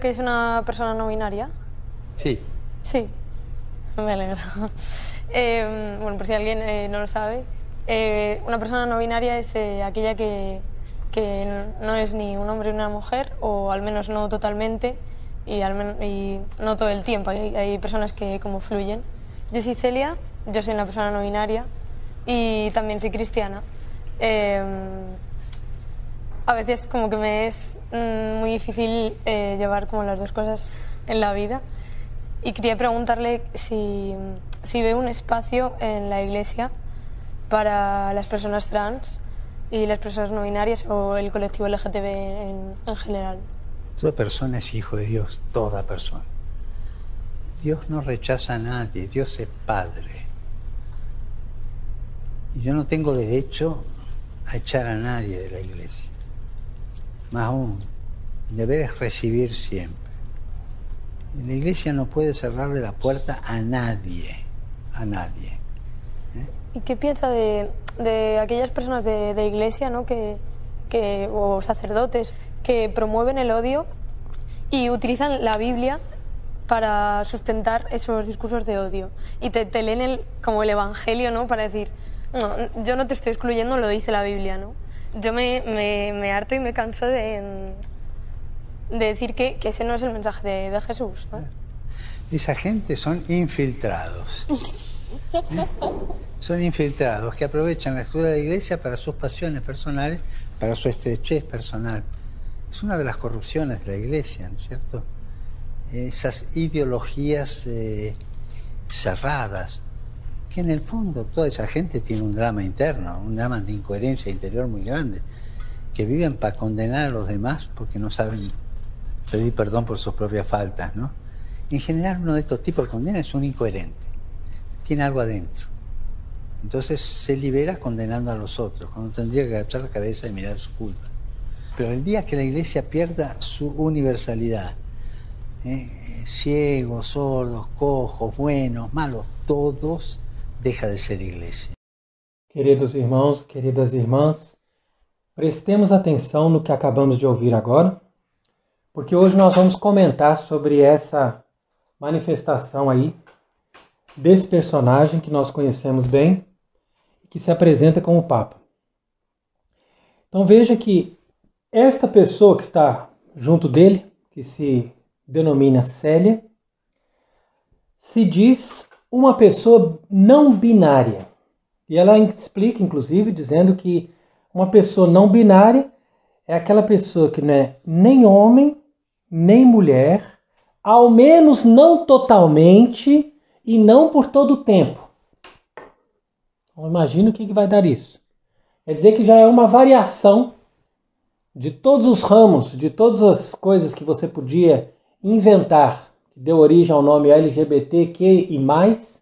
que es una persona no binaria? Sí. Sí, me alegro. Bueno, por si alguien no lo sabe, una persona no binaria es aquella que no es ni un hombre ni una mujer, o al menos no totalmente, y no todo el tiempo. Hay personas que como fluyen. Yo soy Celia, yo soy una persona no binaria y también soy cristiana. A veces como que me es muy difícil llevar como las dos cosas en la vida, y quería preguntarle si ve un espacio en la iglesia para las personas trans y las personas no binarias o el colectivo LGTB en general. Toda persona es hijo de Dios, toda persona. Dios no rechaza a nadie, Dios es Padre. Y yo no tengo derecho a echar a nadie de la iglesia. Más aún, el deber es recibir siempre. Y la iglesia no puede cerrarle la puerta a nadie, a nadie. ¿Y qué piensa de aquellas personas de iglesia, ¿no? O sacerdotes que promueven el odio y utilizan la Biblia para sustentar esos discursos de odio? Y te leen como el Evangelio, ¿no? Para decir, no, yo no te estoy excluyendo, lo dice la Biblia, ¿no? Yo me harto y me canso de decir que ese no es el mensaje de Jesús, ¿no? Esa gente son infiltrados. Son infiltrados que aprovechan la estructura de la iglesia para sus pasiones personales, para su estrechez personal. Es una de las corrupciones de la iglesia, ¿no es cierto? Esas ideologías cerradas, que en el fondo toda esa gente tiene un drama interno, un drama de incoherencia interior muy grande, que viven para condenar a los demás porque no saben pedir perdón por sus propias faltas, ¿no? En general, uno de estos tipos que condena es un incoherente, tiene algo adentro. Entonces se libera condenando a los otros, cuando tendría que agachar la cabeza y mirar su culpa. Pero el día que la iglesia pierda su universalidad, ciegos, sordos, cojos, buenos, malos, todos, deja de ser iglesia. Queridos irmãos, queridas irmãs, prestemos atenção no que acabamos de ouvir agora, porque hoje nós vamos comentar sobre essa manifestação aí desse personagem que nós conhecemos bem e que se apresenta como Papa. Então veja que esta pessoa que está junto dele, que se denomina Célia, se diz uma pessoa não binária. E ela explica, inclusive, dizendo que uma pessoa não binária é aquela pessoa que não é nem homem, nem mulher, ao menos não totalmente e não por todo o tempo. Então, imagina o que vai dar isso. Quer dizer que já é uma variação de todos os ramos, de todas as coisas que você podia inventar, que deu origem ao nome LGBTQ e mais.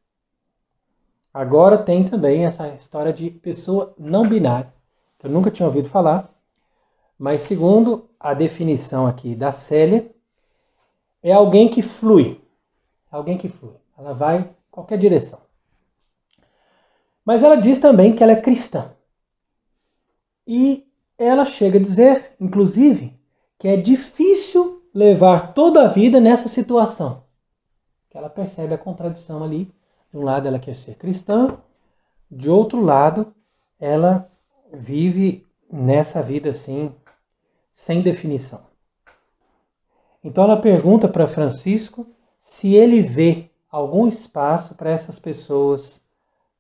Agora tem também essa história de pessoa não binária, que eu nunca tinha ouvido falar, mas segundo a definição aqui da Célia, é alguém que flui. Alguém que flui. Ela vai em qualquer direção. Mas ela diz também que ela é cristã. E ela chega a dizer, inclusive, que é difícil levar toda a vida nessa situação. Que ela percebe a contradição ali. De um lado ela quer ser cristã, de outro lado ela vive nessa vida assim, sem definição. Então ela pergunta para Francisco se ele vê algum espaço para essas pessoas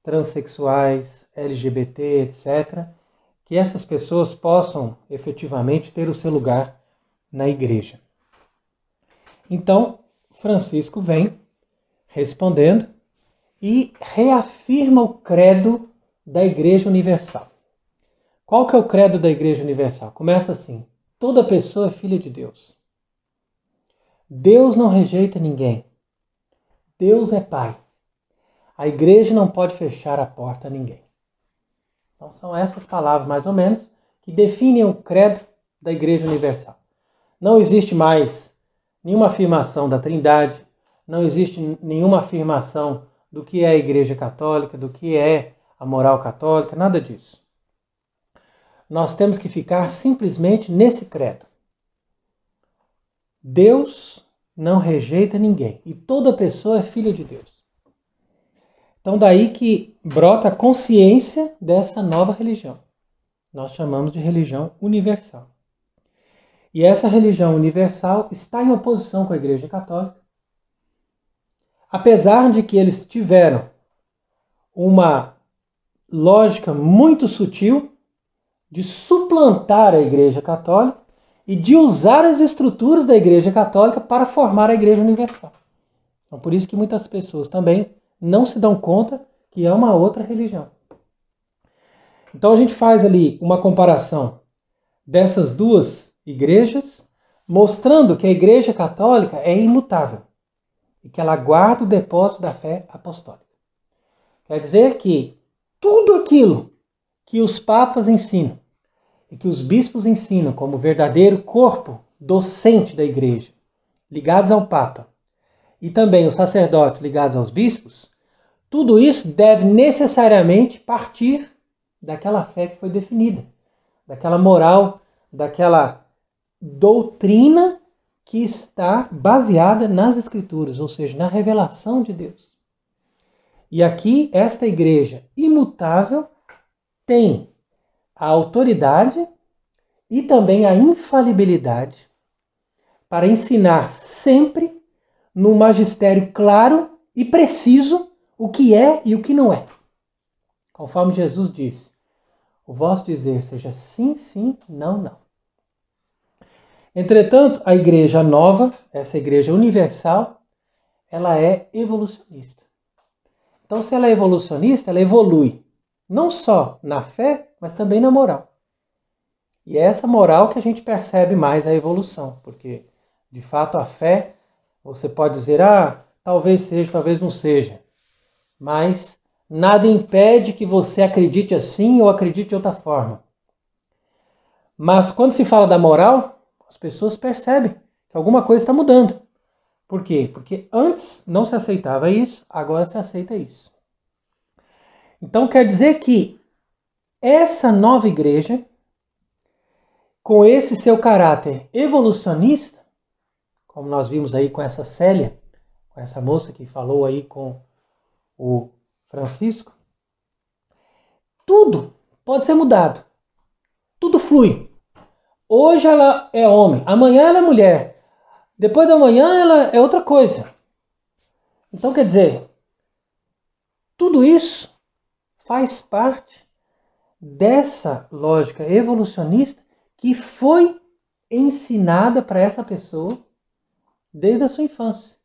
transexuais, LGBT, etc., que essas pessoas possam efetivamente ter o seu lugar na igreja. Então Francisco vem respondendo e reafirma o credo da Igreja Universal. Qual que é o credo da Igreja Universal? Começa assim: toda pessoa é filha de Deus. Deus não rejeita ninguém. Deus é Pai. A igreja não pode fechar a porta a ninguém. Então são essas palavras, mais ou menos, que definem o credo da Igreja Universal. Não existe mais nenhuma afirmação da Trindade, não existe nenhuma afirmação do que é a Igreja Católica, do que é a moral católica, nada disso. Nós temos que ficar simplesmente nesse credo. Deus não rejeita ninguém e toda pessoa é filha de Deus. Então daí que brota a consciência dessa nova religião. Nós chamamos de religião universal. E essa religião universal está em oposição com a Igreja Católica. Apesar de que eles tiveram uma lógica muito sutil de suplantar a Igreja Católica e de usar as estruturas da Igreja Católica para formar a Igreja Universal. Então, por isso que muitas pessoas também não se dão conta que é uma outra religião. Então a gente faz ali uma comparação dessas duas igrejas, mostrando que a Igreja Católica é imutável e que ela guarda o depósito da fé apostólica. Quer dizer que tudo aquilo que os papas ensinam e que os bispos ensinam como verdadeiro corpo docente da Igreja, ligados ao Papa, e também os sacerdotes ligados aos bispos, tudo isso deve necessariamente partir daquela fé que foi definida, daquela moral, daquela doutrina que está baseada nas Escrituras, ou seja, na revelação de Deus. E aqui, esta igreja imutável tem a autoridade e também a infalibilidade para ensinar sempre num magistério claro e preciso o que é e o que não é. Conforme Jesus disse, o vosso dizer seja sim, sim, não, não. Entretanto, a igreja nova, essa igreja universal, ela é evolucionista. Então, se ela é evolucionista, ela evolui não só na fé, mas também na moral. E é essa moral que a gente percebe mais a evolução, porque, de fato, a fé, você pode dizer, talvez seja, talvez não seja, mas nada impede que você acredite assim ou acredite de outra forma. Mas quando se fala da moral, as pessoas percebem que alguma coisa está mudando. Por quê? Porque antes não se aceitava isso, agora se aceita isso. Então quer dizer que essa nova igreja, com esse seu caráter evolucionista, como nós vimos aí com essa Célia, com essa moça que falou aí com o Francisco, tudo pode ser mudado. Tudo flui. Hoje ela é homem, amanhã ela é mulher, depois da manhã ela é outra coisa. Então quer dizer, tudo isso faz parte dessa lógica evolucionista que foi ensinada para essa pessoa desde a sua infância.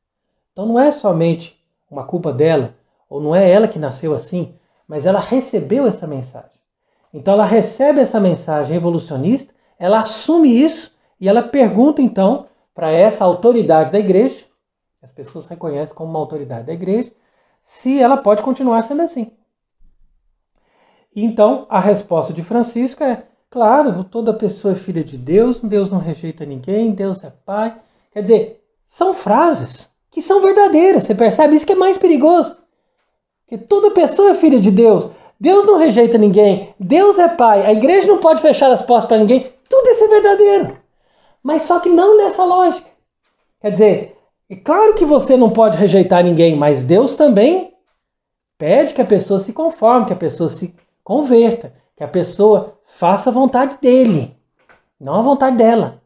Então não é somente uma culpa dela, ou não é ela que nasceu assim, mas ela recebeu essa mensagem. Então ela recebe essa mensagem evolucionista, ela assume isso e ela pergunta então para essa autoridade da igreja, que as pessoas reconhecem como uma autoridade da igreja, se ela pode continuar sendo assim. Então a resposta de Francisco é, claro, toda pessoa é filha de Deus, Deus não rejeita ninguém, Deus é Pai. Quer dizer, são frases que são verdadeiras, você percebe? Isso que é mais perigoso. Que toda pessoa é filha de Deus, Deus não rejeita ninguém, Deus é Pai, a igreja não pode fechar as portas para ninguém, tudo isso é verdadeiro. Mas só que não nessa lógica. Quer dizer, é claro que você não pode rejeitar ninguém, mas Deus também pede que a pessoa se conforme, que a pessoa se converta, que a pessoa faça a vontade dele, não a vontade dela.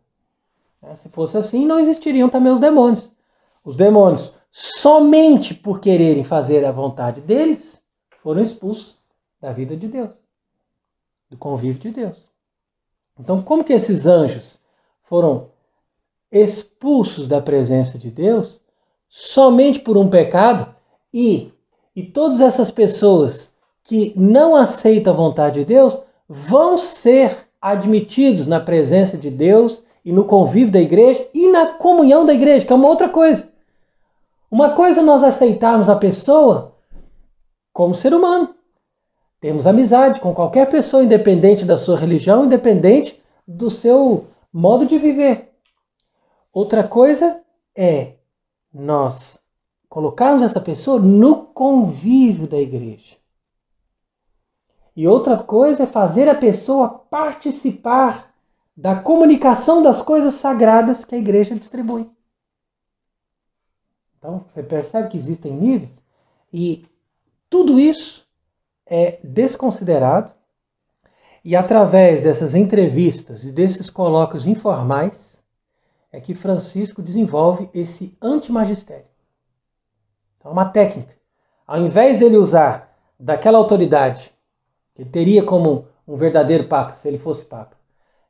Se fosse assim, não existiriam também os demônios. Os demônios, somente por quererem fazer a vontade deles, foram expulsos da vida de Deus, do convívio de Deus. Então, como que esses anjos foram expulsos da presença de Deus somente por um pecado e todas essas pessoas que não aceitam a vontade de Deus vão ser admitidos na presença de Deus e no convívio da igreja e na comunhão da igreja, que é uma outra coisa. Uma coisa é nós aceitarmos a pessoa como ser humano. Temos amizade com qualquer pessoa, independente da sua religião, independente do seu modo de viver. Outra coisa é nós colocarmos essa pessoa no convívio da igreja. E outra coisa é fazer a pessoa participar da comunicação das coisas sagradas que a igreja distribui. Então, você percebe que existem níveis e tudo isso é desconsiderado e através dessas entrevistas e desses colóquios informais é que Francisco desenvolve esse antimagistério. Então, é uma técnica. Ao invés dele usar daquela autoridade que ele teria como um verdadeiro papa, se ele fosse papa,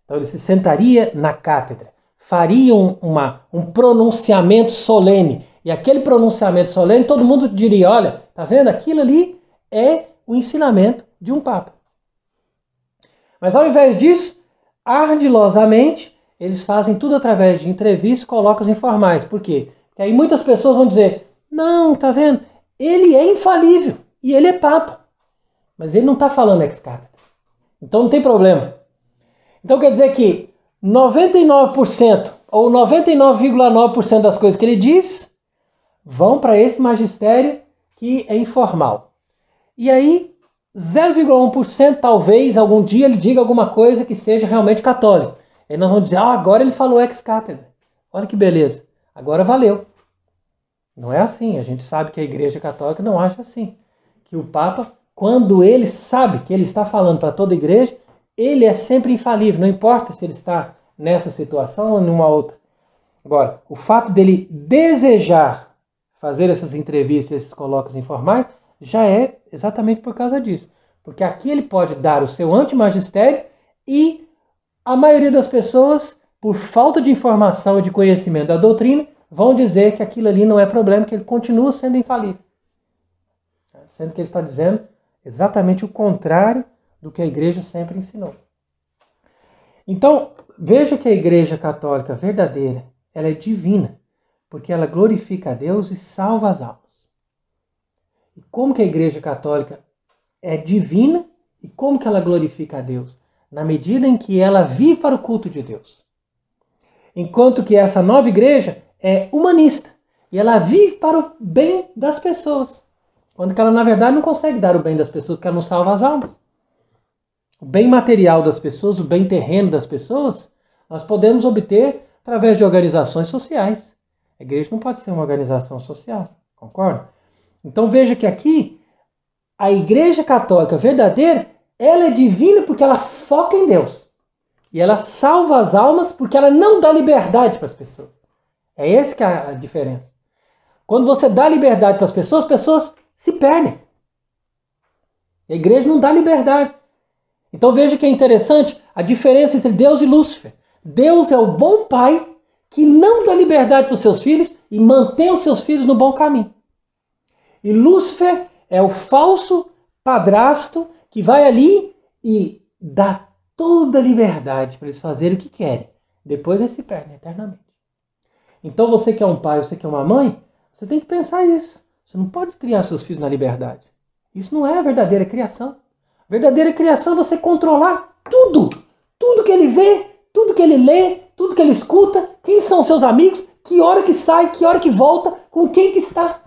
então ele se sentaria na cátedra, faria um pronunciamento solene, e aquele pronunciamento solene, todo mundo diria, olha, tá vendo? Aquilo ali é o ensinamento de um papa. Mas ao invés disso, ardilosamente, eles fazem tudo através de entrevistas, colóquios informais. Por quê? Porque aí muitas pessoas vão dizer, não, tá vendo? Ele é infalível e ele é papa. Mas ele não está falando ex cátedra. Então não tem problema. Então quer dizer que 99% ou 99,9% das coisas que ele diz vão para esse magistério que é informal. E aí 0,1% talvez algum dia ele diga alguma coisa que seja realmente católico. Aí nós vamos dizer, agora ele falou ex cátedra. Olha que beleza. Agora valeu. Não é assim. A gente sabe que a Igreja Católica não acha assim. Que o Papa, quando ele sabe que ele está falando para toda a igreja, ele é sempre infalível. Não importa se ele está nessa situação ou numa outra. Agora, o fato dele desejar fazer essas entrevistas, esses colóquios informais, já é exatamente por causa disso. Porque aqui ele pode dar o seu antimagistério e a maioria das pessoas, por falta de informação e de conhecimento da doutrina, vão dizer que aquilo ali não é problema, que ele continua sendo infalível. Sendo que ele está dizendo exatamente o contrário do que a igreja sempre ensinou. Então, veja que a Igreja Católica verdadeira, ela é divina, porque ela glorifica a Deus e salva as almas. E como que a Igreja Católica é divina e como que ela glorifica a Deus? Na medida em que ela vive para o culto de Deus. Enquanto que essa nova igreja é humanista e ela vive para o bem das pessoas. Quando que ela, na verdade, não consegue dar o bem das pessoas, porque ela não salva as almas. O bem material das pessoas, o bem terreno das pessoas, nós podemos obter através de organizações sociais. A igreja não pode ser uma organização social, concorda? Então veja que aqui, a Igreja Católica verdadeira, ela é divina porque ela foca em Deus. E ela salva as almas porque ela não dá liberdade para as pessoas. É essa que é a diferença. Quando você dá liberdade para as pessoas se perdem. A igreja não dá liberdade. Então veja que é interessante a diferença entre Deus e Lúcifer. Deus é o bom pai que não dá liberdade para os seus filhos e mantém os seus filhos no bom caminho. E Lúcifer é o falso padrasto que vai ali e dá toda a liberdade para eles fazerem o que querem. Depois eles se perdem eternamente. Então você que é um pai, você que é uma mãe, você tem que pensar isso. Você não pode criar seus filhos na liberdade. Isso não é a verdadeira criação. A verdadeira criação é você controlar tudo. Tudo que ele vê, tudo que ele lê, tudo que ele escuta, quem são seus amigos, que hora que sai, que hora que volta, com quem que está.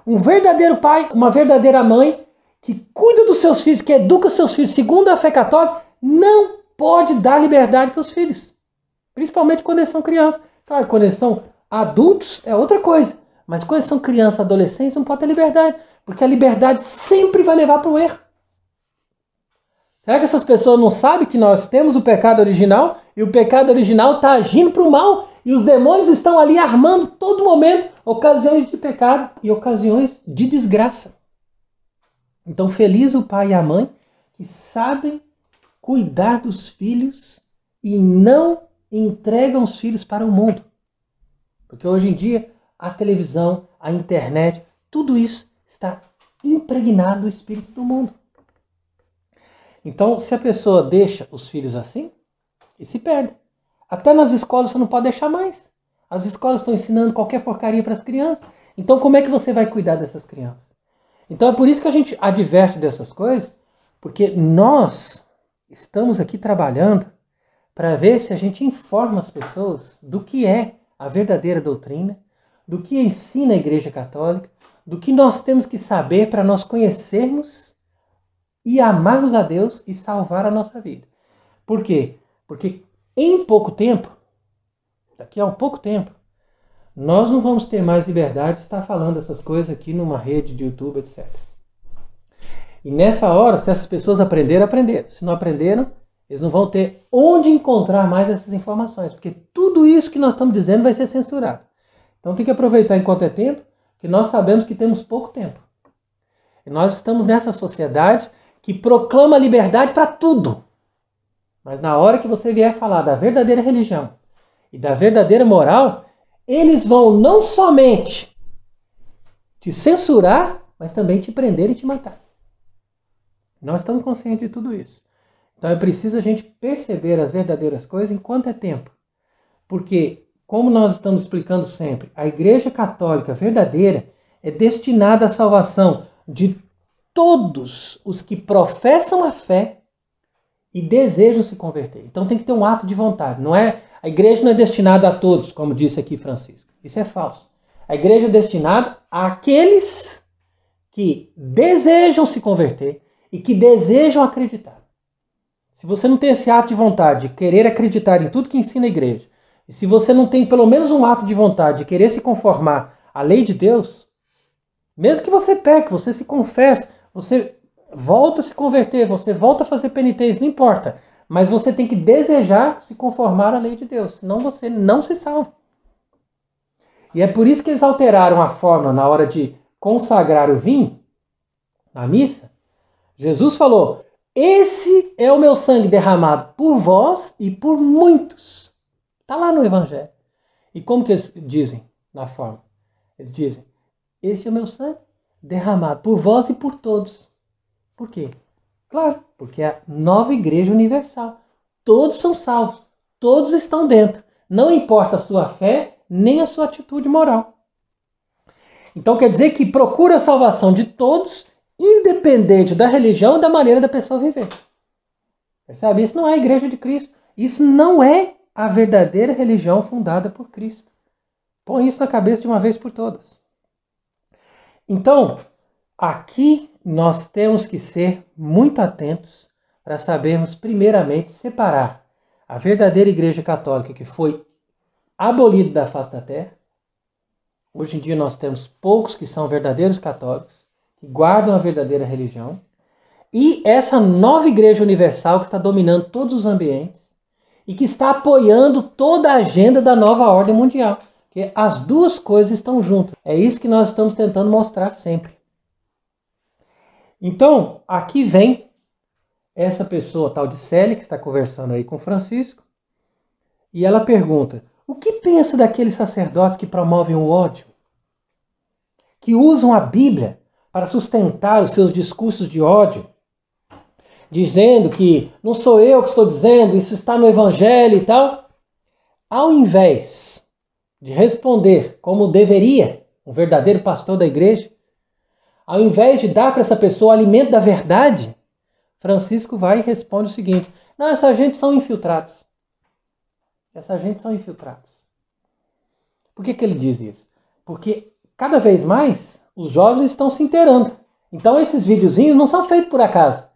Um verdadeiro pai, uma verdadeira mãe, que cuida dos seus filhos, que educa os seus filhos segundo a fé católica, não pode dar liberdade para os filhos. Principalmente quando eles são crianças. Claro, quando eles são adultos é outra coisa. Mas quando eles são crianças, adolescentes, não pode ter liberdade. Porque a liberdade sempre vai levar para o erro. Será que essas pessoas não sabem que nós temos o pecado original e o pecado original está agindo para o mal e os demônios estão ali armando todo momento ocasiões de pecado e ocasiões de desgraça? Então feliz o pai e a mãe que sabem cuidar dos filhos e não entregam os filhos para o mundo. Porque hoje em dia a televisão, a internet, tudo isso está impregnado do espírito do mundo. Então, se a pessoa deixa os filhos assim, eles se perdem. Até nas escolas você não pode deixar mais. As escolas estão ensinando qualquer porcaria para as crianças. Então, como é que você vai cuidar dessas crianças? Então, é por isso que a gente adverte dessas coisas, porque nós estamos aqui trabalhando para ver se a gente informa as pessoas do que é a verdadeira doutrina, do que ensina a Igreja Católica, do que nós temos que saber para nós conhecermos e amarmos a Deus e salvar a nossa vida. Por quê? Porque em pouco tempo, daqui a um pouco tempo, nós não vamos ter mais liberdade de estar falando essas coisas aqui numa rede de YouTube, etc. E nessa hora, se essas pessoas aprenderam, aprenderam. Se não aprenderam, eles não vão ter onde encontrar mais essas informações, porque tudo isso que nós estamos dizendo vai ser censurado. Então tem que aproveitar enquanto é tempo, que nós sabemos que temos pouco tempo. E nós estamos nessa sociedade que proclama liberdade para tudo. Mas na hora que você vier falar da verdadeira religião e da verdadeira moral, eles vão não somente te censurar, mas também te prender e te matar. Nós estamos conscientes de tudo isso. Então é preciso a gente perceber as verdadeiras coisas enquanto é tempo. Porque, como nós estamos explicando sempre, a Igreja Católica verdadeira é destinada à salvação de todos os que professam a fé e desejam se converter. Então tem que ter um ato de vontade. A igreja não é destinada a todos, como disse aqui Francisco. Isso é falso. A igreja é destinada àqueles que desejam se converter e que desejam acreditar. Se você não tem esse ato de vontade de querer acreditar em tudo que ensina a igreja, e se você não tem pelo menos um ato de vontade de querer se conformar à lei de Deus, mesmo que você peque, você se confesse, você volta a se converter, você volta a fazer penitência, não importa. Mas você tem que desejar se conformar à lei de Deus, senão você não se salva. E é por isso que eles alteraram a forma na hora de consagrar o vinho, na missa. Jesus falou, esse é o meu sangue derramado por vós e por muitos. Está lá no Evangelho. E como que eles dizem na forma? Eles dizem, esse é o meu sangue derramado por vós e por todos. Por quê? Claro, porque é a nova igreja universal. Todos são salvos, todos estão dentro. Não importa a sua fé, nem a sua atitude moral. Então quer dizer que procura a salvação de todos, independente da religião e da maneira da pessoa viver. Percebe? Isso não é a igreja de Cristo. Isso não é a verdadeira religião fundada por Cristo. Põe isso na cabeça de uma vez por todas. Então, aqui nós temos que ser muito atentos para sabermos, primeiramente, separar a verdadeira Igreja Católica que foi abolida da face da terra. Hoje em dia nós temos poucos que são verdadeiros católicos, que guardam a verdadeira religião, e essa nova Igreja Universal que está dominando todos os ambientes e que está apoiando toda a agenda da nova ordem mundial. Porque as duas coisas estão juntas. É isso que nós estamos tentando mostrar sempre. Então, aqui vem essa pessoa, tal de Célia, que está conversando aí com Francisco, e ela pergunta, o que pensa daqueles sacerdotes que promovem o ódio? Que usam a Bíblia para sustentar os seus discursos de ódio, dizendo que não sou eu que estou dizendo, isso está no Evangelho e tal. Ao invés de responder como deveria um verdadeiro pastor da igreja, ao invés de dar para essa pessoa o alimento da verdade, Francisco vai e responde o seguinte, não, essa gente são infiltrados. Essa gente são infiltrados. Por que ele diz isso? Porque cada vez mais os jovens estão se inteirando. Então esses videozinhos não são feitos por acaso.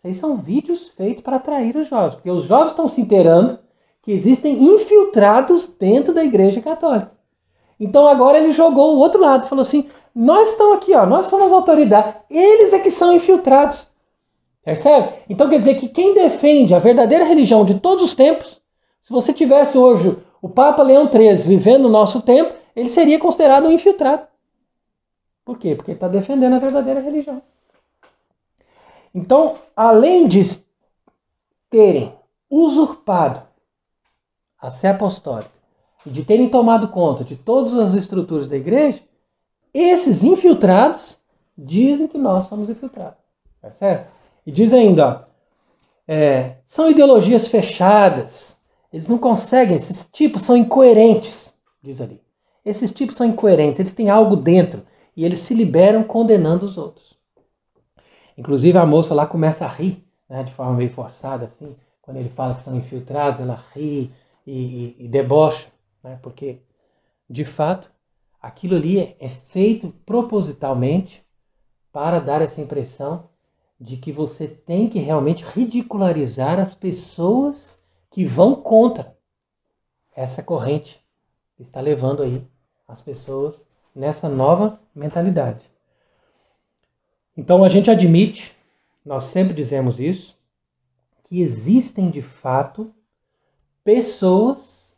Esses são vídeos feitos para atrair os jovens. Porque os jovens estão se inteirando que existem infiltrados dentro da Igreja Católica. Então agora ele jogou o outro lado, falou assim, nós estamos aqui, nós somos autoridade, eles é que são infiltrados. Percebe? Então quer dizer que quem defende a verdadeira religião de todos os tempos, se você tivesse hoje o Papa Leão XIII vivendo no nosso tempo, ele seria considerado um infiltrado. Por quê? Porque ele está defendendo a verdadeira religião. Então, além de terem usurpado a sé apostólica, e de terem tomado conta de todas as estruturas da igreja, esses infiltrados dizem que nós somos infiltrados. Percebe? E diz ainda, são ideologias fechadas, eles não conseguem, esses tipos são incoerentes, diz ali. Esses tipos são incoerentes, eles têm algo dentro e eles se liberam condenando os outros. Inclusive a moça lá começa a rir, né, de forma meio forçada, assim, quando ele fala que são infiltrados, ela ri e debocha. Porque, de fato, aquilo ali é feito propositalmente para dar essa impressão de que você tem que realmente ridicularizar as pessoas que vão contra essa corrente que está levando aí as pessoas nessa nova mentalidade. Então a gente admite, nós sempre dizemos isso, que existem de fato pessoas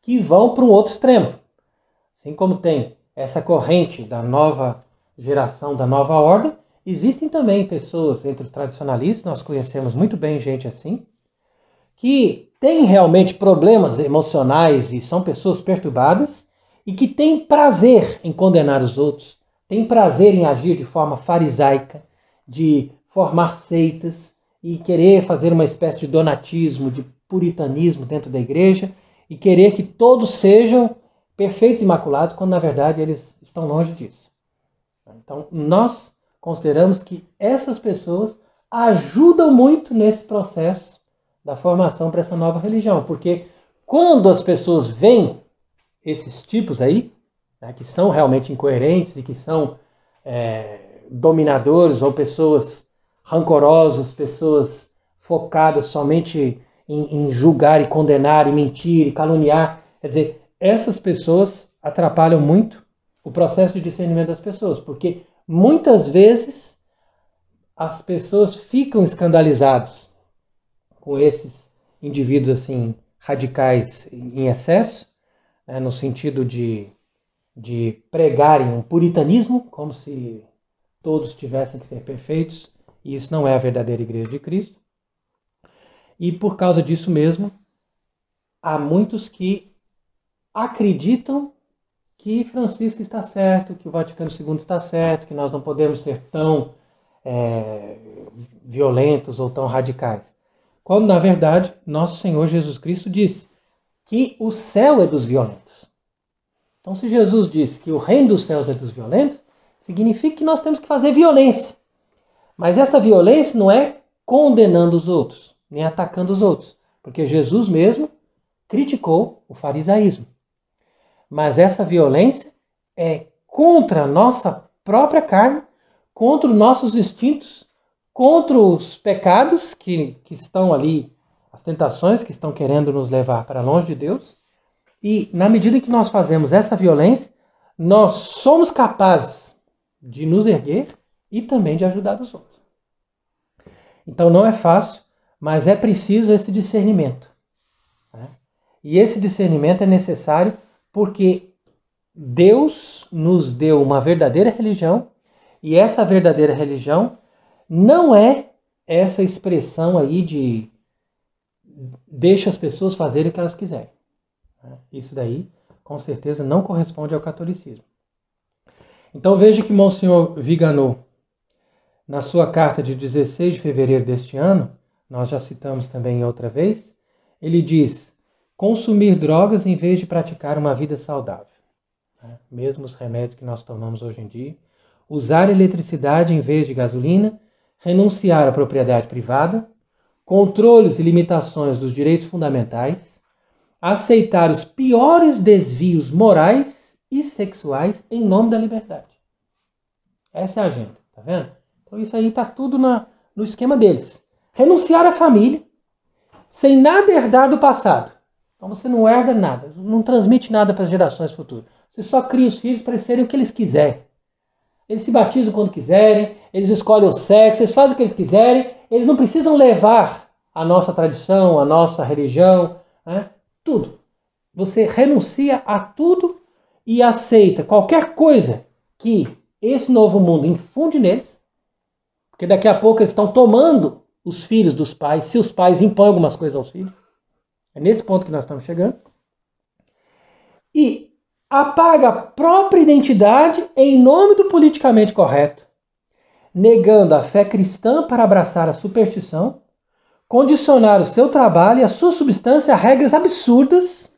que vão para um outro extremo. Assim como tem essa corrente da nova geração, da nova ordem, existem também pessoas entre os tradicionalistas, nós conhecemos muito bem gente assim, que têm realmente problemas emocionais e são pessoas perturbadas e que têm prazer em condenar os outros, têm prazer em agir de forma farisaica, de formar seitas e querer fazer uma espécie de donatismo, de puritanismo dentro da igreja e querer que todos sejam perfeitos e imaculados, quando na verdade eles estão longe disso. Então nós consideramos que essas pessoas ajudam muito nesse processo da formação para essa nova religião, porque quando as pessoas veem esses tipos aí, né, que são realmente incoerentes e que são dominadores ou pessoas rancorosas, pessoas focadas somente em julgar e condenar e mentir e caluniar, quer dizer, essas pessoas atrapalham muito o processo de discernimento das pessoas, porque muitas vezes as pessoas ficam escandalizadas com esses indivíduos assim radicais em excesso, né, no sentido de pregarem um puritanismo, como se todos tivessem que ser perfeitos, e isso não é a verdadeira Igreja de Cristo. E por causa disso mesmo, há muitos que acreditam que Francisco está certo, que o Vaticano II está certo, que nós não podemos ser tão violentos ou tão radicais. Quando, na verdade, nosso Senhor Jesus Cristo disse que o céu é dos violentos. Então, se Jesus disse que o reino dos céus é dos violentos, significa que nós temos que fazer violência. Mas essa violência não é condenando os outros, nem atacando os outros, porque Jesus mesmo criticou o farisaísmo. Mas essa violência é contra a nossa própria carne, contra os nossos instintos, contra os pecados que estão ali, as tentações que estão querendo nos levar para longe de Deus. E na medida que nós fazemos essa violência, nós somos capazes de nos erguer e também de ajudar os outros. Então não é fácil, mas é preciso esse discernimento. Né? E esse discernimento é necessário porque Deus nos deu uma verdadeira religião e essa verdadeira religião não é essa expressão aí de deixa as pessoas fazerem o que elas quiserem. Isso daí, com certeza, não corresponde ao catolicismo. Então veja que Monsenhor Viganò, na sua carta de 16 de fevereiro deste ano, nós já citamos também outra vez, ele diz: consumir drogas em vez de praticar uma vida saudável. Mesmo os remédios que nós tomamos hoje em dia. Usar eletricidade em vez de gasolina, renunciar à propriedade privada, controles e limitações dos direitos fundamentais, aceitar os piores desvios morais e sexuais em nome da liberdade. Essa é a agenda, tá vendo? Então isso aí está tudo no esquema deles. Renunciar à família, sem nada herdar do passado. Então você não herda nada, não transmite nada para as gerações futuras. Você só cria os filhos para eles serem o que eles quiserem. Eles se batizam quando quiserem, eles escolhem o sexo, eles fazem o que eles quiserem, eles não precisam levar a nossa tradição, a nossa religião, né? Tudo. Você renuncia a tudo e aceita qualquer coisa que esse novo mundo infunde neles, porque daqui a pouco eles estão tomando os filhos dos pais, se os pais impõem algumas coisas aos filhos. É nesse ponto que nós estamos chegando. E apaga a própria identidade em nome do politicamente correto, negando a fé cristã para abraçar a superstição, condicionar o seu trabalho e a sua substância a regras absurdas.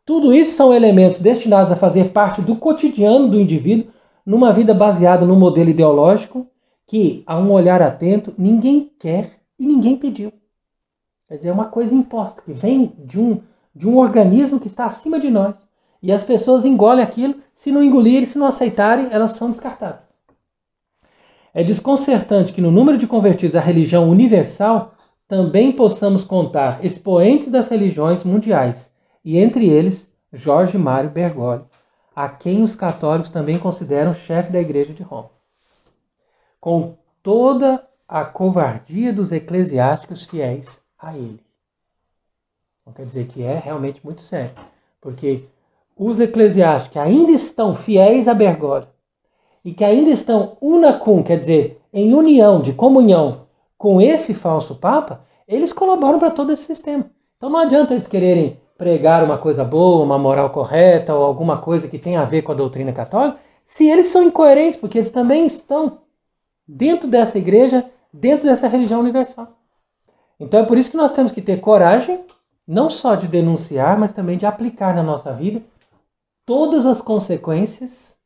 Tudo isso são elementos destinados a fazer parte do cotidiano do indivíduo numa vida baseada num modelo ideológico que, a um olhar atento, ninguém quer e ninguém pediu. Quer dizer, é uma coisa imposta, que vem de um organismo que está acima de nós. E as pessoas engolem aquilo, se não engolirem, se não aceitarem, elas são descartadas. É desconcertante que no número de convertidos à religião universal, também possamos contar expoentes das religiões mundiais, e entre eles Jorge Mário Bergoglio, a quem os católicos também consideram chefe da Igreja de Roma. Com toda a covardia dos eclesiásticos fiéis a ele. Então, quer dizer que é realmente muito sério, porque os eclesiásticos que ainda estão fiéis a Bergoglio e que ainda estão unacum, quer dizer, em união, de comunhão com esse falso Papa, eles colaboram para todo esse sistema. Então não adianta eles quererem pregar uma coisa boa, uma moral correta ou alguma coisa que tenha a ver com a doutrina católica, se eles são incoerentes, porque eles também estão dentro dessa igreja, dentro dessa religião universal. Então é por isso que nós temos que ter coragem, não só de denunciar, mas também de aplicar na nossa vida todas as consequências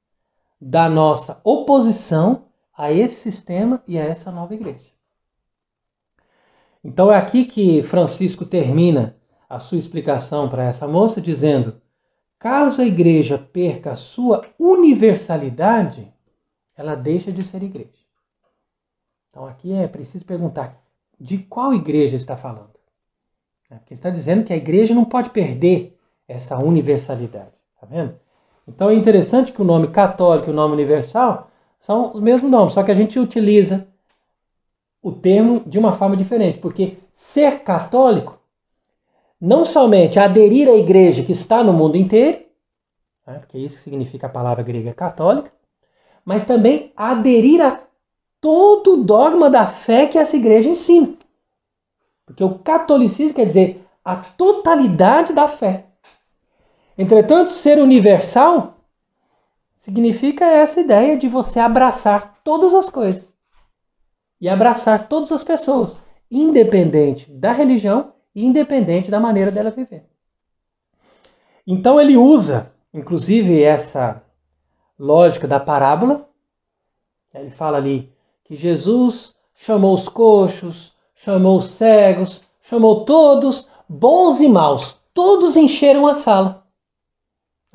da nossa oposição a esse sistema e a essa nova igreja. Então é aqui que Francisco termina a sua explicação para essa moça, dizendo: caso a igreja perca a sua universalidade, ela deixa de ser igreja. Então aqui é preciso perguntar de qual igreja está falando. Porque está dizendo que a igreja não pode perder essa universalidade. Tá vendo? Então é interessante que o nome católico e o nome universal são os mesmos nomes, só que a gente utiliza o termo de uma forma diferente, porque ser católico não somente aderir à igreja que está no mundo inteiro, né, porque isso significa a palavra grega católica, mas também aderir a todo o dogma da fé que essa igreja ensina. Porque o catolicismo quer dizer a totalidade da fé. Entretanto, ser universal significa essa ideia de você abraçar todas as coisas e abraçar todas as pessoas, independente da religião e independente da maneira dela viver. Então ele usa, inclusive, essa lógica da parábola. Ele fala ali que Jesus chamou os coxos, chamou os cegos, chamou todos, bons e maus, todos encheram a sala.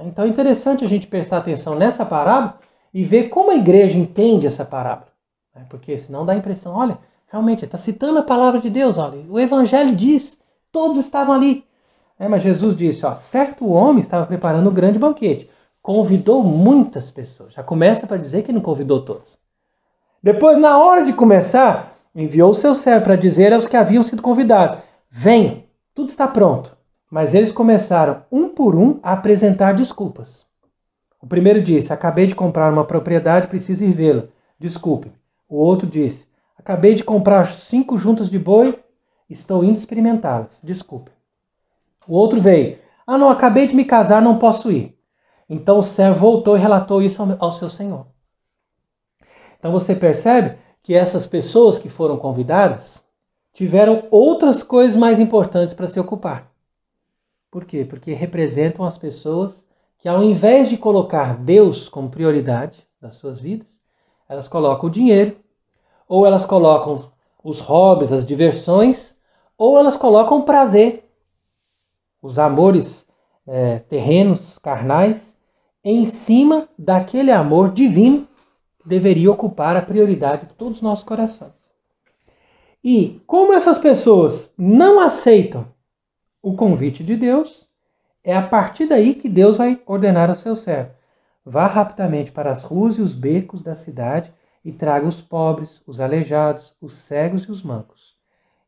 Então é interessante a gente prestar atenção nessa parábola e ver como a igreja entende essa parábola. Porque senão dá a impressão, olha, realmente está citando a palavra de Deus, olha, o evangelho diz, todos estavam ali. Mas Jesus disse, ó, certo homem estava preparando um grande banquete, convidou muitas pessoas. Já começa para dizer que não convidou todos. Depois, na hora de começar, enviou o seu servo para dizer aos que haviam sido convidados, venham, tudo está pronto. Mas eles começaram, um por um, a apresentar desculpas. O primeiro disse, acabei de comprar uma propriedade, preciso ir vê-la, desculpe. O outro disse, acabei de comprar 5 juntas de boi, estou indo experimentá-las, desculpe. O outro veio, não, acabei de me casar, não posso ir. Então o servo voltou e relatou isso ao seu senhor. Então você percebe que essas pessoas que foram convidadas tiveram outras coisas mais importantes para se ocupar. Por quê? Porque representam as pessoas que, ao invés de colocar Deus como prioridade das suas vidas, elas colocam o dinheiro, ou elas colocam os hobbies, as diversões, ou elas colocam o prazer, os amores terrenos, carnais, em cima daquele amor divino que deveria ocupar a prioridade de todos os nossos corações. E como essas pessoas não aceitam o convite de Deus, é a partir daí que Deus vai ordenar ao seu servo: vá rapidamente para as ruas e os becos da cidade e traga os pobres, os aleijados, os cegos e os mancos.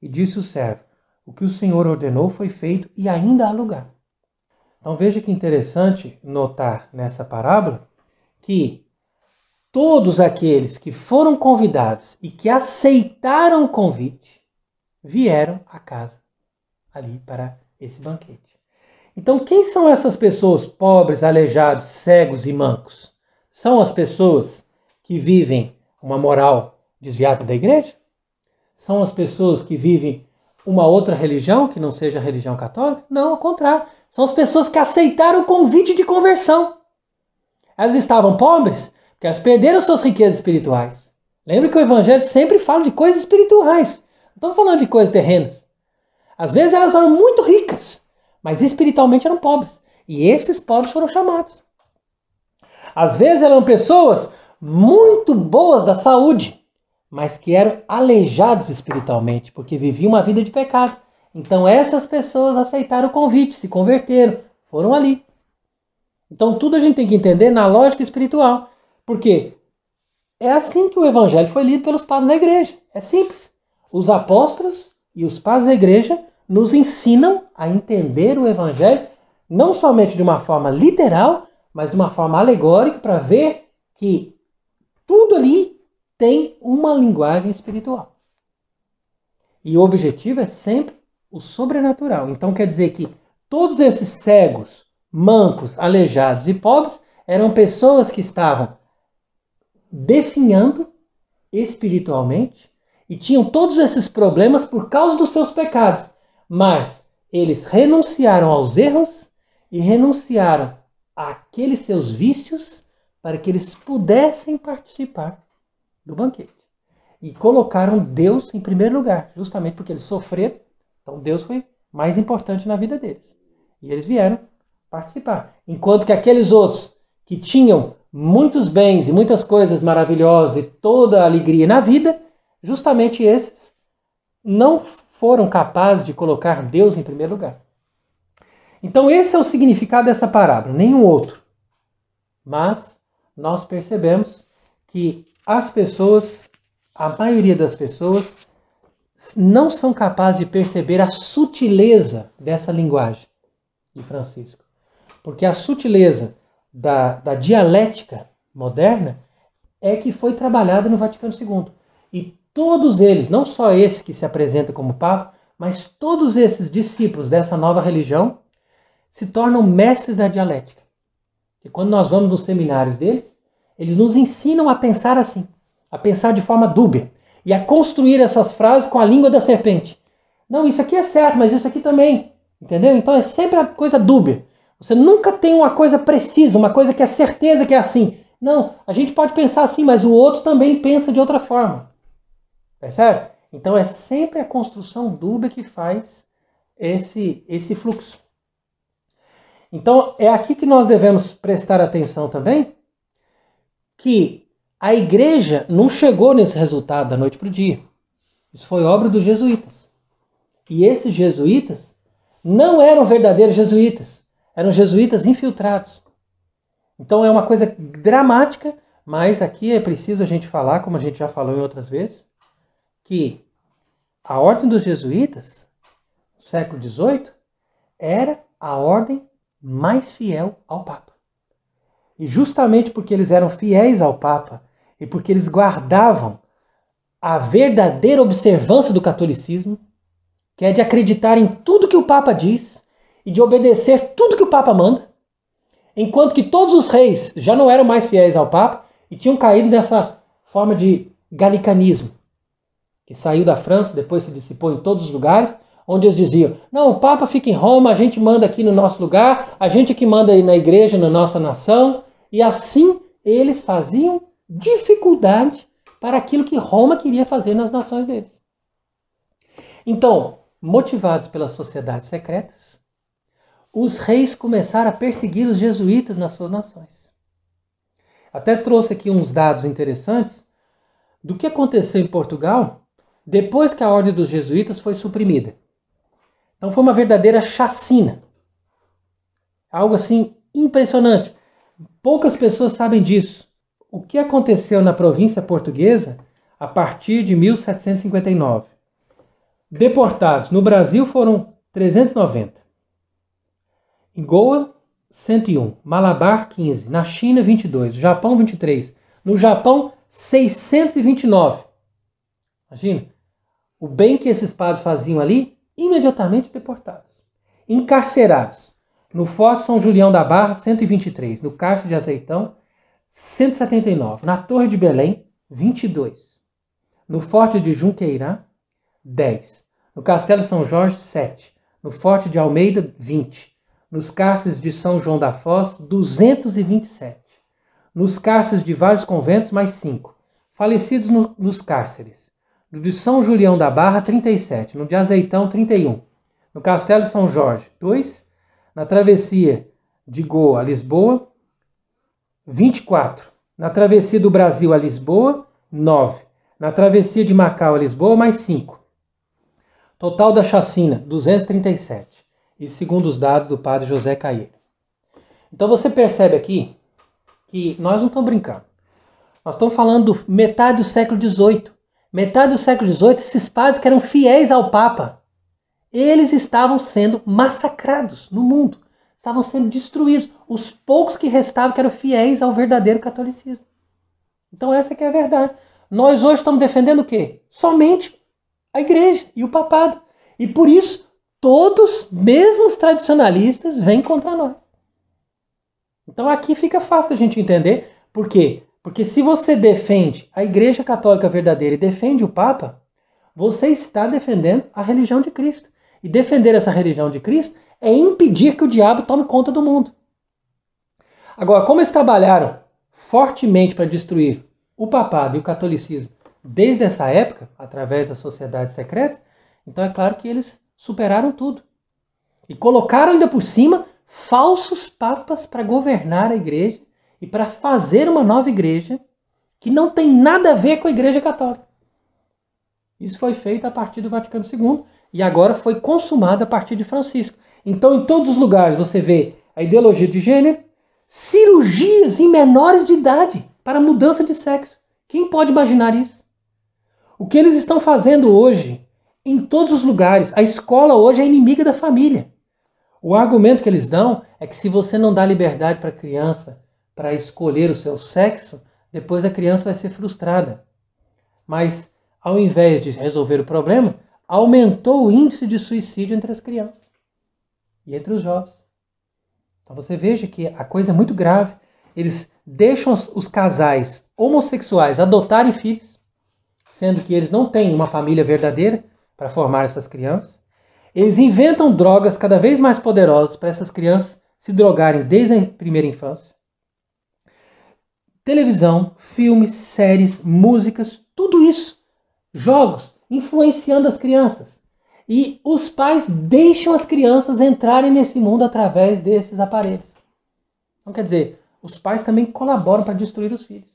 E disse o servo, o que o Senhor ordenou foi feito e ainda há lugar. Então veja que interessante notar nessa parábola que todos aqueles que foram convidados e que aceitaram o convite vieram à casa ali para esse banquete. Então quem são essas pessoas pobres, aleijados, cegos e mancos? São as pessoas que vivem uma moral desviada da igreja? São as pessoas que vivem uma outra religião que não seja a religião católica? Não, ao contrário. São as pessoas que aceitaram o convite de conversão. Elas estavam pobres porque elas perderam suas riquezas espirituais. Lembre que o evangelho sempre fala de coisas espirituais. Não estamos falando de coisas terrenas. Às vezes elas eram muito ricas, mas espiritualmente eram pobres. E esses pobres foram chamados. Às vezes eram pessoas muito boas da saúde, mas que eram aleijados espiritualmente, porque viviam uma vida de pecado. Então essas pessoas aceitaram o convite, se converteram, foram ali. Então tudo a gente tem que entender na lógica espiritual, porque é assim que o evangelho foi lido pelos padres da igreja. É simples. Os apóstolos e os padres da igreja nos ensinam a entender o evangelho não somente de uma forma literal, mas de uma forma alegórica, para ver que tudo ali tem uma linguagem espiritual. E o objetivo é sempre o sobrenatural. Então quer dizer que todos esses cegos, mancos, aleijados e pobres eram pessoas que estavam definhando espiritualmente e tinham todos esses problemas por causa dos seus pecados. Mas eles renunciaram aos erros e renunciaram àqueles seus vícios para que eles pudessem participar do banquete. E colocaram Deus em primeiro lugar, justamente porque eles sofreram. Então Deus foi mais importante na vida deles. E eles vieram participar. Enquanto que aqueles outros que tinham muitos bens e muitas coisas maravilhosas e toda a alegria na vida, justamente esses não foram capazes de colocar Deus em primeiro lugar. Então esse é o significado dessa parábola, nenhum outro. Mas nós percebemos que as pessoas, a maioria das pessoas, não são capazes de perceber a sutileza dessa linguagem de Francisco. Porque a sutileza da dialética moderna é que foi trabalhada no Vaticano II. E todos eles, não só esse que se apresenta como Papa, mas todos esses discípulos dessa nova religião se tornam mestres da dialética. E quando nós vamos nos seminários deles, eles nos ensinam a pensar assim, a pensar de forma dúbia e a construir essas frases com a língua da serpente. Não, isso aqui é certo, mas isso aqui também. Entendeu? Então é sempre a coisa dúbia. Você nunca tem uma coisa precisa, uma coisa que é certeza que é assim. Não, a gente pode pensar assim, mas o outro também pensa de outra forma. Percebe? Então é sempre a construção dúbia que faz esse fluxo. Então é aqui que nós devemos prestar atenção também, que a igreja não chegou nesse resultado da noite para o dia. Isso foi obra dos jesuítas. E esses jesuítas não eram verdadeiros jesuítas, eram jesuítas infiltrados. Então é uma coisa dramática, mas aqui é preciso a gente falar, como a gente já falou em outras vezes, que a ordem dos jesuítas, no século XVIII, era a ordem mais fiel ao Papa. E justamente porque eles eram fiéis ao Papa e porque eles guardavam a verdadeira observância do catolicismo, que é de acreditar em tudo que o Papa diz e de obedecer tudo que o Papa manda, enquanto que todos os reis já não eram mais fiéis ao Papa e tinham caído nessa forma de galicanismo, que saiu da França, depois se dissipou em todos os lugares, onde eles diziam, não, o Papa fica em Roma, a gente manda aqui no nosso lugar, a gente que manda aí na igreja, na nossa nação, e assim eles faziam dificuldade para aquilo que Roma queria fazer nas nações deles. Então, motivados pelas sociedades secretas, os reis começaram a perseguir os jesuítas nas suas nações. Até trouxe aqui uns dados interessantes do que aconteceu em Portugal depois que a ordem dos jesuítas foi suprimida. Então foi uma verdadeira chacina. Algo assim impressionante. Poucas pessoas sabem disso. O que aconteceu na província portuguesa a partir de 1759? Deportados no Brasil foram 390. Em Goa, 101. Malabar, 15. Na China, 22. No Japão, 23. No Japão, 629. Imagina. O bem que esses padres faziam ali, imediatamente deportados. Encarcerados. No Forte São Julião da Barra, 123. No Cárcere de Azeitão, 179. Na Torre de Belém, 22. No Forte de Junqueirá, 10. No Castelo São Jorge, 7. No Forte de Almeida, 20. Nos cárceres de São João da Foz, 227. Nos cárceres de vários conventos, mais 5. Falecidos nos cárceres. No de São Julião da Barra, 37. No de Azeitão, 31. No Castelo São Jorge, 2. Na travessia de Goa a Lisboa, 24. Na travessia do Brasil a Lisboa, 9. Na travessia de Macau a Lisboa, mais 5. Total da chacina, 237. Isso segundo os dados do padre José Caieira. Então você percebe aqui que nós não estamos brincando. Nós estamos falando do metade do século XVIII. Metade do século XVIII, esses padres que eram fiéis ao Papa, eles estavam sendo massacrados no mundo. Estavam sendo destruídos. Os poucos que restavam que eram fiéis ao verdadeiro catolicismo. Então essa que é a verdade. Nós hoje estamos defendendo o quê? Somente a igreja e o papado. E por isso, todos, mesmo os tradicionalistas, vêm contra nós. Então aqui fica fácil a gente entender. Por quê? Porque se você defende a Igreja Católica verdadeira e defende o Papa, você está defendendo a religião de Cristo. E defender essa religião de Cristo é impedir que o diabo tome conta do mundo. Agora, como eles trabalharam fortemente para destruir o papado e o catolicismo desde essa época, através das sociedades secretas, então é claro que eles superaram tudo. E colocaram ainda por cima falsos papas para governar a igreja e para fazer uma nova igreja que não tem nada a ver com a Igreja Católica. Isso foi feito a partir do Vaticano II e agora foi consumado a partir de Francisco. Então, em todos os lugares você vê a ideologia de gênero, cirurgias em menores de idade para mudança de sexo. Quem pode imaginar isso? O que eles estão fazendo hoje, em todos os lugares, a escola hoje é inimiga da família. O argumento que eles dão é que se você não dá liberdade para a criança para escolher o seu sexo, depois a criança vai ser frustrada. Mas, ao invés de resolver o problema, aumentou o índice de suicídio entre as crianças e entre os jovens. Então você veja que a coisa é muito grave. Eles deixam os casais homossexuais adotarem filhos, sendo que eles não têm uma família verdadeira para formar essas crianças. Eles inventam drogas cada vez mais poderosas para essas crianças se drogarem desde a primeira infância. Televisão, filmes, séries, músicas, tudo isso, jogos, influenciando as crianças. E os pais deixam as crianças entrarem nesse mundo através desses aparelhos. Então, quer dizer, os pais também colaboram para destruir os filhos.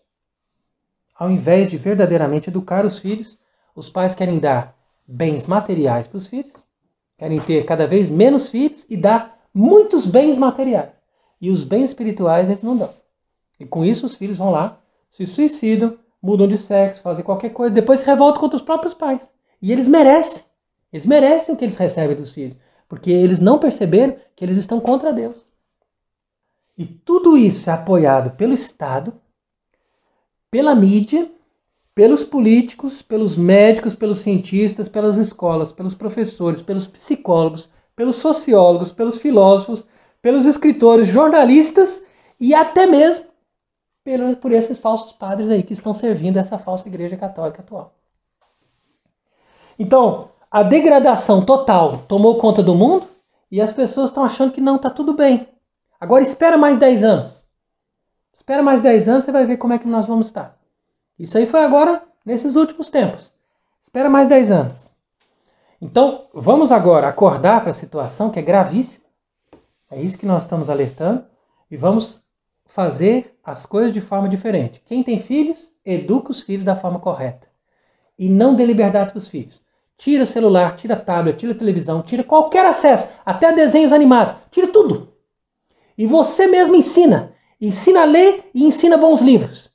Ao invés de verdadeiramente educar os filhos, os pais querem dar bens materiais para os filhos, querem ter cada vez menos filhos e dar muitos bens materiais. E os bens espirituais eles não dão. E com isso os filhos vão lá, se suicidam, mudam de sexo, fazem qualquer coisa, depois se revoltam contra os próprios pais. E eles merecem. Eles merecem o que eles recebem dos filhos, porque eles não perceberam que eles estão contra Deus. E tudo isso é apoiado pelo Estado, pela mídia, pelos políticos, pelos médicos, pelos cientistas, pelas escolas, pelos professores, pelos psicólogos, pelos sociólogos, pelos filósofos, pelos escritores, jornalistas e até mesmo por esses falsos padres aí que estão servindo essa falsa Igreja Católica atual. Então, a degradação total tomou conta do mundo e as pessoas estão achando que não, está tudo bem. Agora espera mais 10 anos. Espera mais 10 anos, você vai ver como é que nós vamos estar. Isso aí foi agora, nesses últimos tempos. Espera mais 10 anos. Então, vamos agora acordar para a situação que é gravíssima. É isso que nós estamos alertando. E vamos fazer as coisas de forma diferente. Quem tem filhos, educa os filhos da forma correta. E não dê liberdade para os filhos. Tira celular, tira tablet, tira televisão, tira qualquer acesso, até desenhos animados. Tira tudo. E você mesmo ensina. Ensina a ler e ensina bons livros.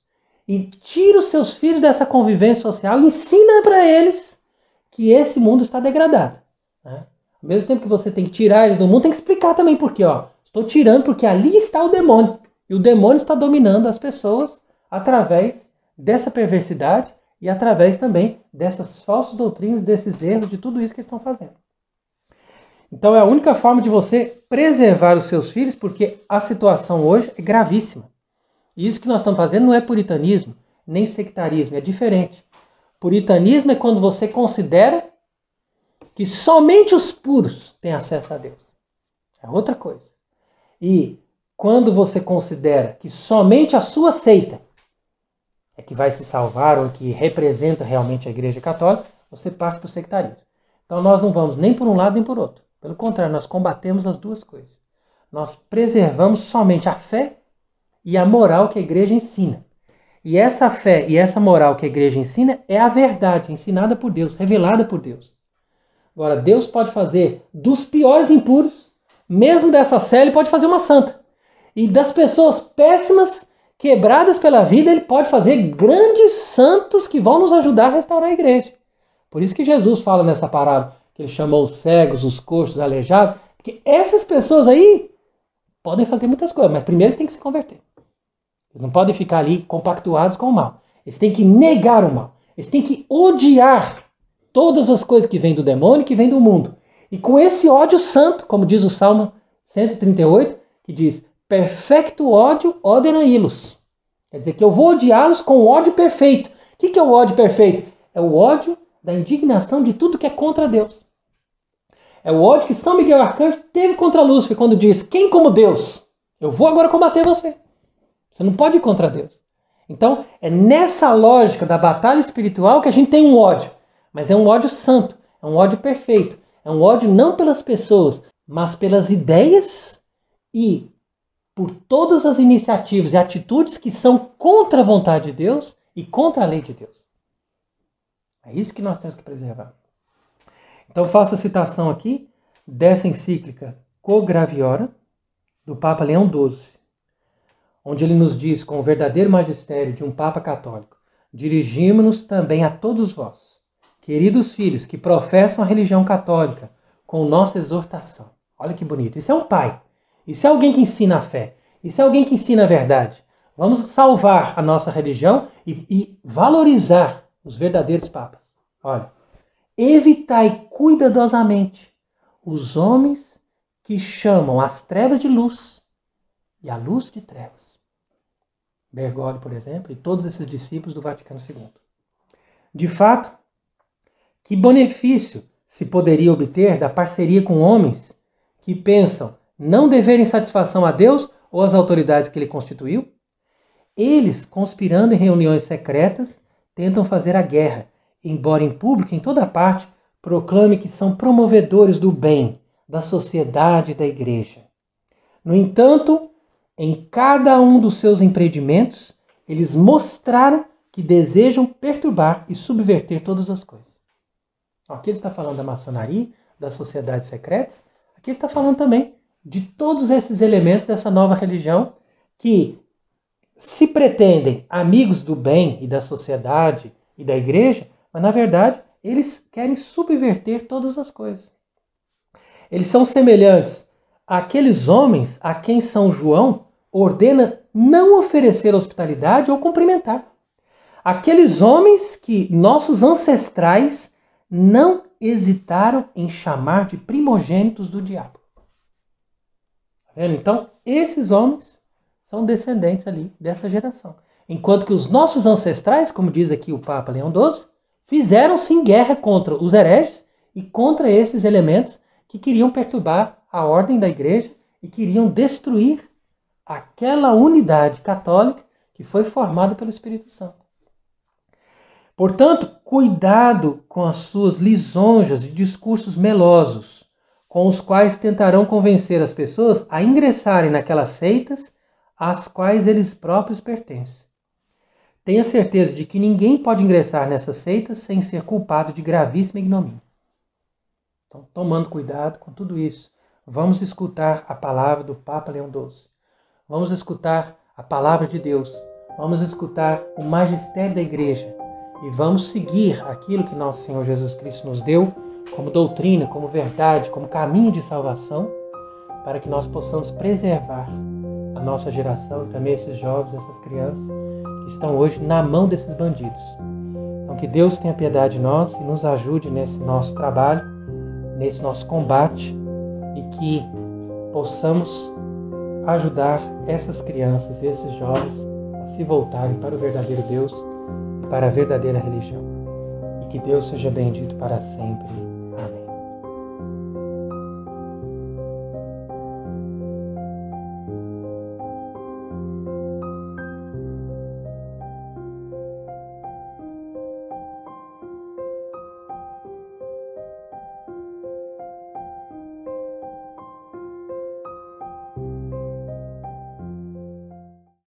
E tira os seus filhos dessa convivência social e ensina para eles que esse mundo está degradado. Né? Ao mesmo tempo que você tem que tirar eles do mundo, tem que explicar também por quê. Estou tirando porque ali está o demônio. E o demônio está dominando as pessoas através dessa perversidade e através também dessas falsas doutrinas, desses erros, de tudo isso que eles estão fazendo. Então é a única forma de você preservar os seus filhos, porque a situação hoje é gravíssima. E isso que nós estamos fazendo não é puritanismo, nem sectarismo, é diferente. Puritanismo é quando você considera que somente os puros têm acesso a Deus. É outra coisa. E quando você considera que somente a sua seita é que vai se salvar ou que representa realmente a Igreja Católica, você parte para o sectarismo. Então nós não vamos nem por um lado nem por outro. Pelo contrário, nós combatemos as duas coisas. Nós preservamos somente a fé e a moral que a igreja ensina. E essa fé e essa moral que a igreja ensina é a verdade, ensinada por Deus, revelada por Deus. Agora, Deus pode fazer dos piores impuros, mesmo dessa cela, ele pode fazer uma santa. E das pessoas péssimas, quebradas pela vida, ele pode fazer grandes santos que vão nos ajudar a restaurar a igreja. Por isso que Jesus fala nessa parábola, que ele chamou os cegos, os coxos, os aleijados, porque essas pessoas aí podem fazer muitas coisas, mas primeiro eles têm que se converter. Eles não podem ficar ali compactuados com o mal. Eles têm que negar o mal. Eles têm que odiar todas as coisas que vêm do demônio, que vêm do mundo. E com esse ódio santo, como diz o Salmo 138, que diz, perfecto ódio odena ilus. Quer dizer que eu vou odiá-los com o ódio perfeito. O que é o ódio perfeito? É o ódio da indignação de tudo que é contra Deus. É o ódio que São Miguel Arcanjo teve contra Lúcifer, quando diz, quem como Deus? Eu vou agora combater você. Você não pode ir contra Deus. Então, é nessa lógica da batalha espiritual que a gente tem um ódio. Mas é um ódio santo, é um ódio perfeito. É um ódio não pelas pessoas, mas pelas ideias e por todas as iniciativas e atitudes que são contra a vontade de Deus e contra a lei de Deus. É isso que nós temos que preservar. Então, faço a citação aqui dessa encíclica Quo Graviora, do Papa Leão XII, onde ele nos diz, com o verdadeiro magistério de um Papa católico, dirigimos-nos também a todos vós, queridos filhos que professam a religião católica, com nossa exortação. Olha que bonito. Isso é um pai. Isso é alguém que ensina a fé. Isso é alguém que ensina a verdade. Vamos salvar a nossa religião e valorizar os verdadeiros papas. Olha. Evitai cuidadosamente os homens que chamam as trevas de luz e a luz de trevas. Bergoglio, por exemplo, e todos esses discípulos do Vaticano II. De fato, que benefício se poderia obter da parceria com homens que pensam não deverem satisfação a Deus ou às autoridades que ele constituiu? Eles, conspirando em reuniões secretas, tentam fazer a guerra, embora em público, em toda parte, proclame que são promovedores do bem, da sociedade e da igreja. No entanto, em cada um dos seus empreendimentos, eles mostraram que desejam perturbar e subverter todas as coisas. Aqui ele está falando da maçonaria, das sociedades secretas, aqui ele está falando também de todos esses elementos dessa nova religião que se pretendem amigos do bem e da sociedade e da igreja, mas na verdade eles querem subverter todas as coisas. Eles são semelhantes àqueles homens a quem São João ordena não oferecer hospitalidade ou cumprimentar. Aqueles homens que nossos ancestrais não hesitaram em chamar de primogênitos do diabo. Tá vendo? Então, esses homens são descendentes ali dessa geração. Enquanto que os nossos ancestrais, como diz aqui o Papa Leão XII, fizeram sim guerra contra os hereges e contra esses elementos que queriam perturbar a ordem da igreja e queriam destruir aquela unidade católica que foi formada pelo Espírito Santo. Portanto, cuidado com as suas lisonjas e discursos melosos, com os quais tentarão convencer as pessoas a ingressarem naquelas seitas às quais eles próprios pertencem. Tenha certeza de que ninguém pode ingressar nessas seitas sem ser culpado de gravíssima ignomínia. Então, tomando cuidado com tudo isso, vamos escutar a palavra do Papa Leão XII. Vamos escutar a palavra de Deus. Vamos escutar o magistério da igreja. E vamos seguir aquilo que nosso Senhor Jesus Cristo nos deu como doutrina, como verdade, como caminho de salvação, para que nós possamos preservar a nossa geração e também esses jovens, essas crianças que estão hoje na mão desses bandidos. Então que Deus tenha piedade de nós e nos ajude nesse nosso trabalho, nesse nosso combate, e que possamos ajudar essas crianças e esses jovens a se voltarem para o verdadeiro Deus e para a verdadeira religião. E que Deus seja bendito para sempre.